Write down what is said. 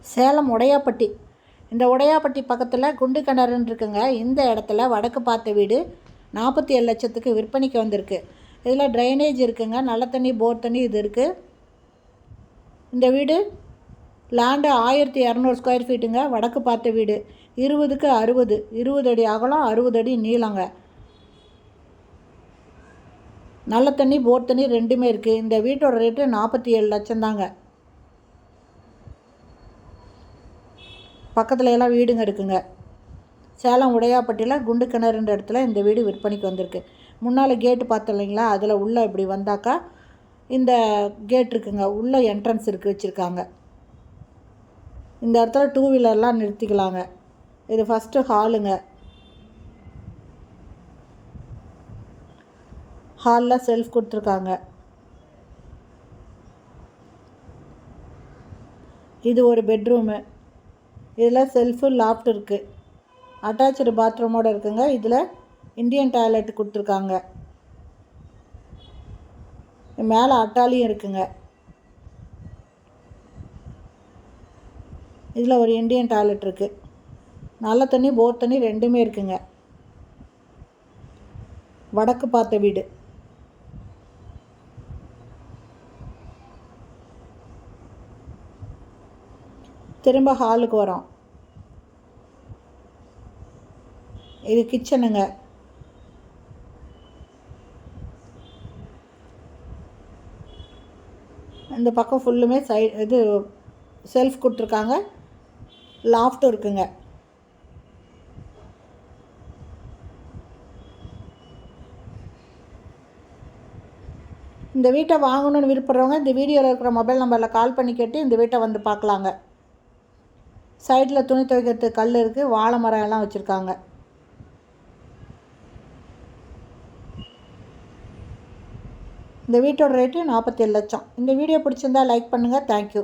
சேலம் உடையாப்பட்டி. இந்த உடையாப்பட்டி பக்கத்தில் குண்டு கிணறுன்னு இருக்குங்க. இந்த இடத்துல வடக்கு பார்த்த வீடு 47 லட்சத்துக்கு விற்பனைக்கு வந்திருக்கு. இதில் ட்ரைனேஜ் இருக்குங்க, நல்ல தண்ணி, போர் தண்ணி இது இருக்குது. இந்த வீடு லேண்டு 1200 ஸ்கொயர் ஃபீட்டுங்க. வடக்கு பார்த்த வீடு 20க்கு 60, 20 அடி அகலம், 60 அடி நீளங்க. நல்ல தண்ணி, போர் தண்ணி ரெண்டுமே இருக்குது. இந்த வீட்டோட ரேட்டு 47 லட்சம் தாங்க. பக்கத்தில் எல்லாம் வீடுங்க இருக்குங்க. சேலம் உடையாப்பட்டியில் குண்டு கிணறுன்ற இடத்துல இந்த வீடு விற்பனைக்கு வந்திருக்கு. முன்னால் கேட்டு பார்த்தோம் இல்லைங்களா, அதில் உள்ளே இப்படி வந்தாக்கா இந்த கேட் இருக்குங்க. உள்ளே என்ட்ரன்ஸ் இருக்குது, வச்சுருக்காங்க. இந்த இடத்துல 2 வீலர்லாம் நிறுத்திக்கலாங்க. இது ஃபஸ்ட்டு ஹாலுங்க. ஹாலில் செல்ஃப் கொடுத்துருக்காங்க. இது ஒரு பெட்ரூமு. இதில் செல்ஃபு, லாஃப்ட் இருக்குது. அட்டாச்சு பாத்ரூமோடு இருக்குங்க. இதில் இந்தியன் டாய்லெட் கொடுத்துருக்காங்க. மேலே அட்டாலியும் இருக்குங்க. இதில் ஒரு இந்தியன் டாய்லெட் இருக்குது. நல்ல தண்ணி, போர் தண்ணி ரெண்டுமே இருக்குங்க. வடக்கு பார்த்த வீடு. திரும்ப ஹாலுக்கு வரோம். இது கிச்சனுங்க. இந்த பக்கம் ஃபுல்லுமே இது செல்ஃப் கொடுத்துருக்காங்க. லாஃப்ட்டும் இருக்குங்க. இந்த வீட்டை வாங்கணும்னு விருப்பப்படுறவங்க இந்த வீடியோவில் இருக்கிற மொபைல் நம்பரில் கால் பண்ணி கேட்டு இந்த வீட்டை வந்து பார்க்கலாங்க. சைடில் துணி துவைக்கிறதுக்கு கல் இருக்குது. வாழை மரம் எல்லாம் வச்சுருக்காங்க. இந்த வீட்டோட ரேட்டு 47 லட்சம். இந்த வீடியோ பிடிச்சிருந்தா லைக் பண்ணுங்கள். தேங்க்யூ.